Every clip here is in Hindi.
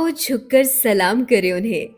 आओ झुककर सलाम करें उन्हें,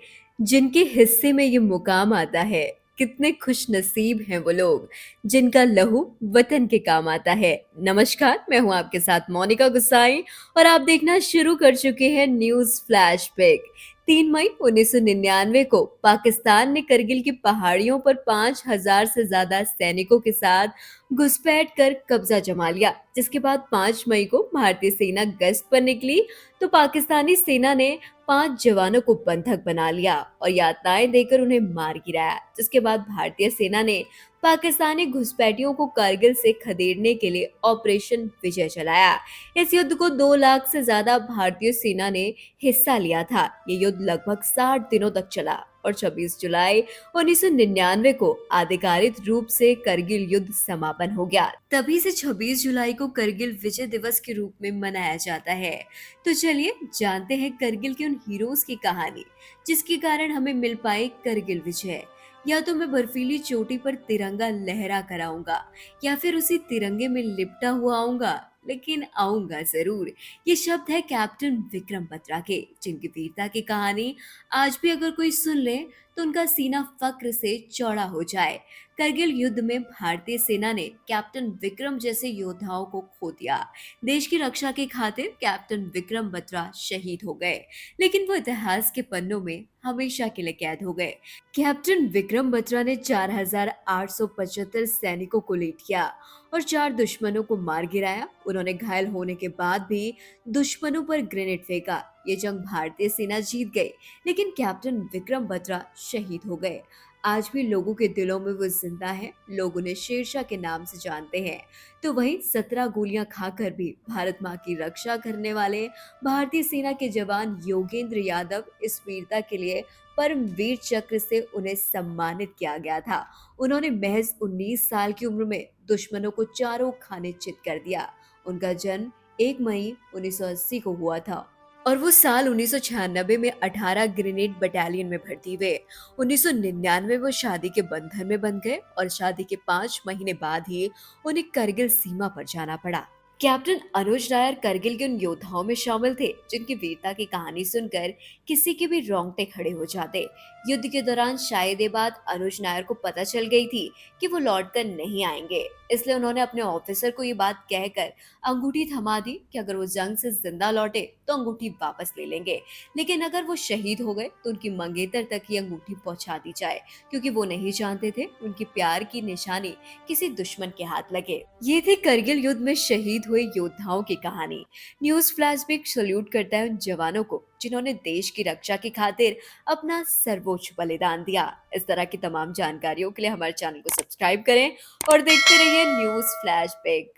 जिनके हिस्से में ये मुकाम आता है। कितने खुश नसीब हैं वो लोग, जिनका लहू वतन के काम आता है। नमस्कार, मैं हूं आपके साथ मोनिका गुसाई और आप देखना शुरू कर चुके हैं न्यूज़ फ्लैशबैक। 3 मई 1999 को पाकिस्तान ने करगिल की पहाड़ियों पर 5,000 से ज्यादा सैनिकों के साथ घुसपैठ कर कब्जा जमा लिया, जिसके बाद 5 मई को भारतीय सेना गश्त पर निकली तो पाकिस्तानी सेना ने 5 जवानों को बंधक बना लिया और यातनाएं देकर उन्हें मार गिराया, जिसके बाद भारतीय सेना ने पाकिस्तानी घुसपैठियों को कारगिल से खदेड़ने के लिए ऑपरेशन विजय चलाया। इस युद्ध को 2 लाख से ज्यादा भारतीय सेना ने हिस्सा लिया था। ये युद्ध लगभग 60 दिनों तक चला और 26 जुलाई 1999 को आधिकारिक रूप से करगिल युद्ध समापन हो गया। तभी से 26 जुलाई को करगिल विजय दिवस के रूप में मनाया जाता है। तो चलिए जानते हैं करगिल के उन हीरोज की कहानी, जिसके कारण हमें मिल पाए करगिल विजय। या तो मैं बर्फीली चोटी पर तिरंगा लहरा कर आऊंगा, या फिर उसी तिरंगे में लिपटा हुआ आऊंगा, लेकिन आऊंगा जरूर। ये शब्द है कैप्टन विक्रम बत्रा के, जिनकी वीरता की कहानी आज भी अगर कोई सुन ले तो उनका सीना फक्र से चौड़ा हो जाए। करगिल युद्ध में भारतीय सेना ने कैप्टन विक्रम जैसे योद्धाओं को खो दिया। देश की रक्षा की खातिर कैप्टन विक्रम बत्रा शहीद हो गए, लेकिन वो इतिहास के पन्नों में हमेशा के लिए कैद हो गए। कैप्टन विक्रम बत्रा ने 4,875 सैनिकों को लेट किया और 4 दुश्मनों को मार गिराया। उन्होंने घायल होने के बाद भी दुश्मनों पर ग्रेनेड फेंका। ये जंग भारतीय सेना जीत गई, लेकिन कैप्टन विक्रम बत्रा शहीद हो गए। आज भी लोगों के दिलों में वो जिंदा है। लोग उन्हें शेरशाह के नाम से जानते हैं। तो वहीं 17 गोलियां खाकर भी भारत माँ की रक्षा करने वाले भारतीय सेना के जवान योगेंद्र यादव इस वीरता के लिए परमवीर चक्र से उन्हें सम्मानित किया गया था। उन्होंने महज 19 साल की उम्र में दुश्मनों को चारों खाने चित कर दिया। उनका जन्म 1 मई 1980 को हुआ था और वो साल 1996 में 18 ग्रेनेड बटालियन में भर्ती हुए। 1999 वो शादी के बंधन में बंध गए और शादी के 5 महीने बाद ही उन्हें करगिल सीमा पर जाना पड़ा। कैप्टन अनुज नायर करगिल के उन योद्धाओं में शामिल थे, जिनकी वीरता की कहानी सुनकर किसी के भी रोंगटे खड़े हो जाते। युद्ध के दौरान शायद ये बात अनुज नायर को पता चल गई थी कि वो लौटकर नहीं आएंगे, इसलिए उन्होंने अपने ऑफिसर को ये बात कहकर अंगूठी थमा दी कि अगर वो जंग से जिंदा लौटे तो अंगूठी वापस ले लेंगे, लेकिन अगर वो शहीद हो गए तो उनकी मंगेतर तक ये अंगूठी पहुंचा दी जाए, क्योंकि वो नहीं जानते थे उनकी प्यार की निशानी किसी दुश्मन के हाथ लगे। ये थी करगिल युद्ध में शहीद हुए योद्धाओं की कहानी। न्यूज़ फ्लैशबैक सल्यूट करता है उन जवानों को जिन्होंने देश की रक्षा की खातिर अपना सर्वोच्च बलिदान दिया। इस तरह की तमाम जानकारियों के लिए हमारे चैनल को सब्सक्राइब करें और देखते रहिए न्यूज़ फ्लैशबैक।